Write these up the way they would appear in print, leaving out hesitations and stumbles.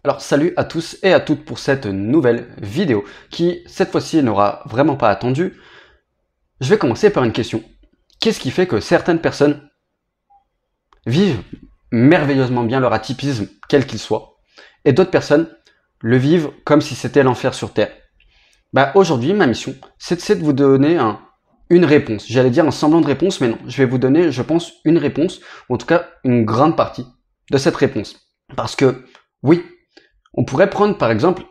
Alors salut à tous et à toutes pour cette nouvelle vidéo qui cette fois-ci n'aura vraiment pas attendu. Je vais commencer par une question. Qu'est-ce qui fait que certaines personnes vivent merveilleusement bien leur atypisme, quel qu'il soit, et d'autres personnes le vivent comme si c'était l'enfer sur Terre? Aujourd'hui, ma mission, c'est de vous donner une réponse. J'allais dire un semblant de réponse, mais non. Je vais vous donner, je pense, une réponse, ou en tout cas une grande partie de cette réponse. Parce que, oui, on pourrait prendre par exemple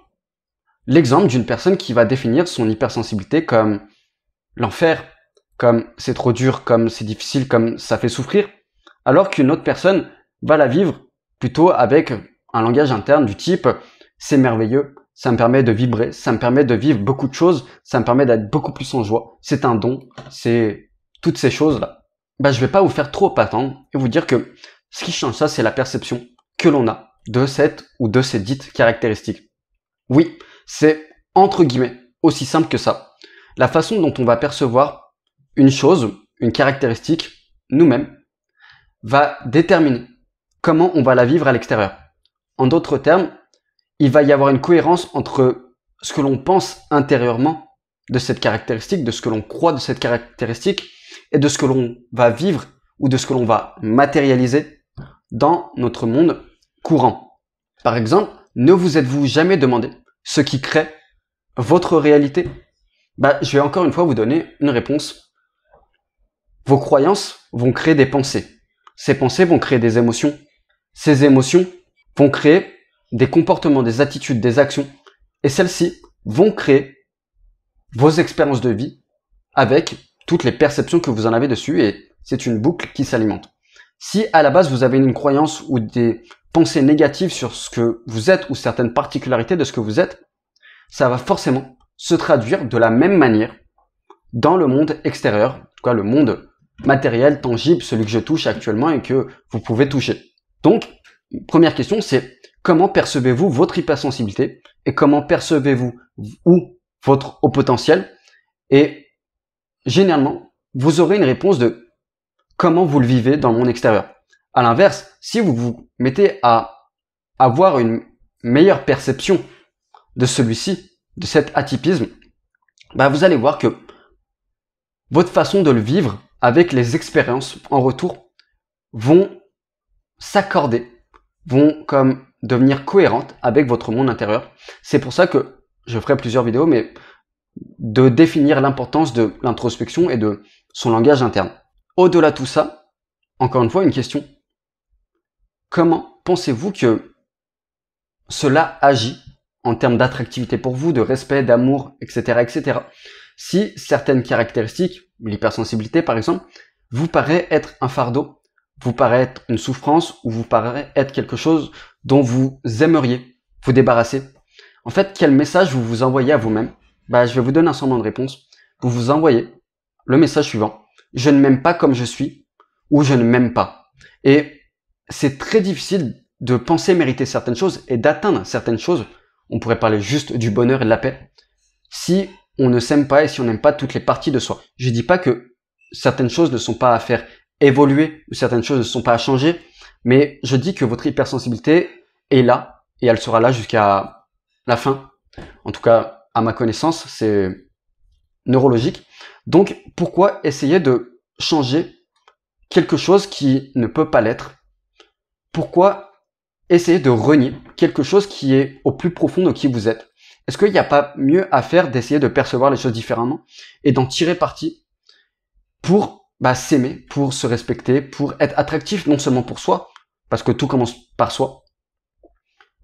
l'exemple d'une personne qui va définir son hypersensibilité comme l'enfer, comme c'est trop dur, comme c'est difficile, comme ça fait souffrir, alors qu'une autre personne va la vivre plutôt avec un langage interne du type c'est merveilleux, ça me permet de vibrer, ça me permet de vivre beaucoup de choses, ça me permet d'être beaucoup plus en joie, c'est un don, c'est toutes ces choses-là. Je vais pas vous faire trop attendre et vous dire que ce qui change ça, c'est la perception que l'on a de cette ou de ces dites caractéristiques. Oui, c'est entre guillemets aussi simple que ça. La façon dont on va percevoir une chose, une caractéristique, nous-mêmes, va déterminer comment on va la vivre à l'extérieur. En d'autres termes, il va y avoir une cohérence entre ce que l'on pense intérieurement de cette caractéristique, de ce que l'on croit de cette caractéristique, et de ce que l'on va vivre ou de ce que l'on va matérialiser dans notre monde courant. Par exemple, ne vous êtes-vous jamais demandé ce qui crée votre réalité? Je vais encore une fois vous donner une réponse. Vos croyances vont créer des pensées. Ces pensées vont créer des émotions. Ces émotions vont créer des comportements, des attitudes, des actions. Et celles-ci vont créer vos expériences de vie avec toutes les perceptions que vous en avez dessus. Et c'est une boucle qui s'alimente. Si à la base vous avez une croyance ou des pensées négatives sur ce que vous êtes ou certaines particularités de ce que vous êtes, ça va forcément se traduire de la même manière dans le monde extérieur, en tout cas le monde matériel, tangible, celui que je touche actuellement et que vous pouvez toucher. Donc, première question, c'est comment percevez-vous votre hypersensibilité et comment percevez-vous votre haut potentiel? Et généralement, vous aurez une réponse de comment vous le vivez dans le monde extérieur. À l'inverse, si vous vous mettez à avoir une meilleure perception de celui-ci, de cet atypisme, vous allez voir que votre façon de le vivre avec les expériences en retour vont s'accorder, vont comme devenir cohérentes avec votre monde intérieur. C'est pour ça que je ferai plusieurs vidéos, mais de définir l'importance de l'introspection et de son langage interne. Au-delà de tout ça, encore une fois, une question. Comment pensez-vous que cela agit en termes d'attractivité pour vous, de respect, d'amour, etc., etc. Si certaines caractéristiques, l'hypersensibilité par exemple, vous paraît être un fardeau, vous paraît être une souffrance ou vous paraît être quelque chose dont vous aimeriez vous débarrasser, en fait, quel message vous vous envoyez à vous-même? Je vais vous donner un semblant de réponse. Vous vous envoyez le message suivant. Je ne m'aime pas comme je suis ou je ne m'aime pas. Et c'est très difficile de penser mériter certaines choses et d'atteindre certaines choses. On pourrait parler juste du bonheur et de la paix. Si on ne s'aime pas et si on n'aime pas toutes les parties de soi. Je dis pas que certaines choses ne sont pas à faire évoluer ou certaines choses ne sont pas à changer, mais je dis que votre hypersensibilité est là et elle sera là jusqu'à la fin. En tout cas, à ma connaissance, c'est neurologique. Donc, pourquoi essayer de changer quelque chose qui ne peut pas l'être? Pourquoi essayer de renier quelque chose qui est au plus profond de qui vous êtes? Est-ce qu'il n'y a pas mieux à faire d'essayer de percevoir les choses différemment et d'en tirer parti pour s'aimer, pour se respecter, pour être attractif non seulement pour soi, parce que tout commence par soi,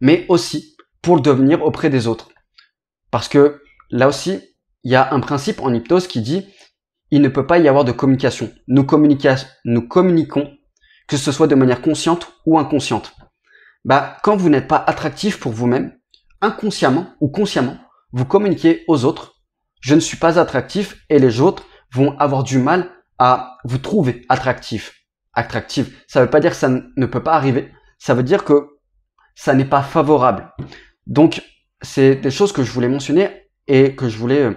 mais aussi pour le devenir auprès des autres. Parce que là aussi, il y a un principe en hypnose qui dit il ne peut pas y avoir de communication. Nous communiquons, que ce soit de manière consciente ou inconsciente. Quand vous n'êtes pas attractif pour vous-même, inconsciemment ou consciemment, vous communiquez aux autres. Je ne suis pas attractif et les autres vont avoir du mal à vous trouver attractif. Attractive. Ça ne veut pas dire que ça ne peut pas arriver. Ça veut dire que ça n'est pas favorable. Donc, c'est des choses que je voulais mentionner et que je voulais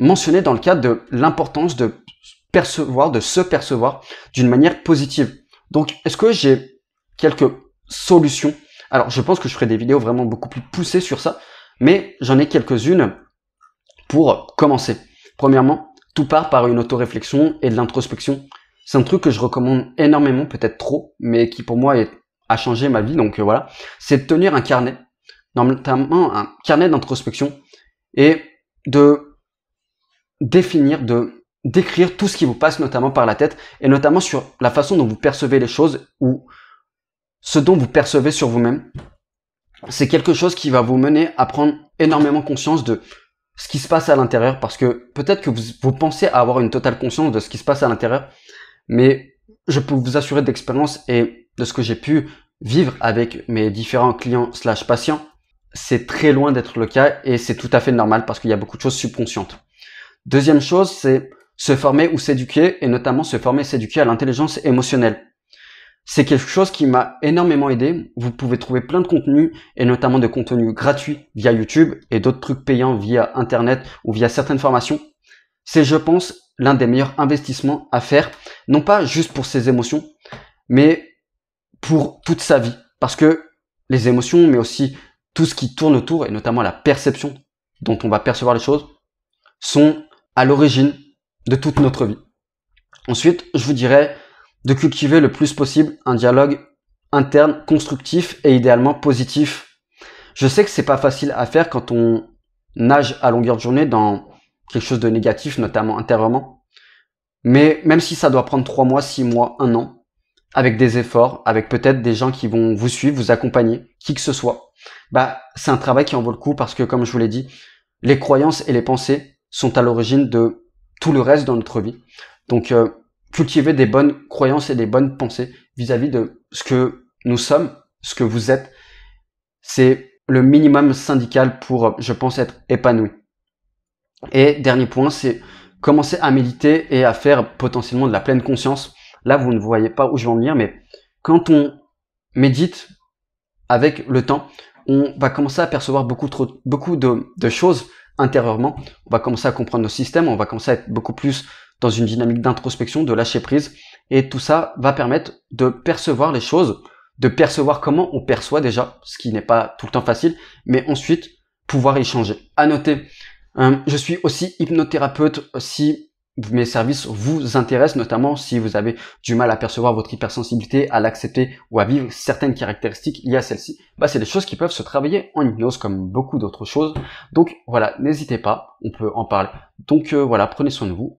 mentionner dans le cadre de l'importance de percevoir, de se percevoir d'une manière positive. Donc, est-ce que j'ai quelques solutions Alors, je pense que je ferai des vidéos vraiment beaucoup plus poussées sur ça, mais j'en ai quelques-unes pour commencer. Premièrement, tout part par une autoréflexion et de l'introspection. C'est un truc que je recommande énormément, peut-être trop, mais qui pour moi a changé ma vie, donc voilà. C'est de tenir un carnet, notamment un carnet d'introspection, et de définir, d'écrire tout ce qui vous passe notamment par la tête, et notamment sur la façon dont vous percevez les choses, ou ce dont vous percevez sur vous-même. C'est quelque chose qui va vous mener à prendre énormément conscience de ce qui se passe à l'intérieur, parce que peut-être que vous pensez avoir une totale conscience de ce qui se passe à l'intérieur, mais je peux vous assurer d'expérience et de ce que j'ai pu vivre avec mes différents clients / patients, c'est très loin d'être le cas et c'est tout à fait normal parce qu'il y a beaucoup de choses subconscientes. Deuxième chose, c'est se former ou s'éduquer, et notamment se former et s'éduquer à l'intelligence émotionnelle. C'est quelque chose qui m'a énormément aidé. Vous pouvez trouver plein de contenus, et notamment de contenus gratuits via YouTube et d'autres trucs payants via Internet ou via certaines formations. C'est, je pense, l'un des meilleurs investissements à faire, non pas juste pour ses émotions, mais pour toute sa vie. Parce que les émotions, mais aussi tout ce qui tourne autour, et notamment la perception dont on va percevoir les choses, sont à l'origine de toute notre vie. Ensuite, je vous dirais de cultiver le plus possible un dialogue interne constructif et idéalement positif. Je sais que c'est pas facile à faire quand on nage à longueur de journée dans quelque chose de négatif, notamment intérieurement. Mais même si ça doit prendre 3 mois, 6 mois, 1 an, avec des efforts, avec peut-être des gens qui vont vous suivre, vous accompagner, qui que ce soit, c'est un travail qui en vaut le coup parce que, comme je vous l'ai dit, les croyances et les pensées sont à l'origine de tout le reste dans notre vie. Donc, cultiver des bonnes croyances et des bonnes pensées vis-à-vis de ce que nous sommes, ce que vous êtes, c'est le minimum syndical pour, je pense, être épanoui. Et dernier point, c'est commencer à méditer et à faire potentiellement de la pleine conscience. Là, vous ne voyez pas où je vais en venir, mais quand on médite avec le temps, on va commencer à percevoir beaucoup de choses intérieurement. On va commencer à comprendre nos systèmes, on va commencer à être beaucoup plus dans une dynamique d'introspection, de lâcher prise. Et tout ça va permettre de percevoir les choses, de percevoir comment on perçoit déjà, ce qui n'est pas tout le temps facile, mais ensuite pouvoir y changer. À noter, je suis aussi hypnothérapeute si mes services vous intéressent, notamment si vous avez du mal à percevoir votre hypersensibilité, à l'accepter ou à vivre certaines caractéristiques liées à celle-ci. C'est des choses qui peuvent se travailler en hypnose comme beaucoup d'autres choses. Donc voilà, n'hésitez pas, on peut en parler. Donc voilà, prenez soin de vous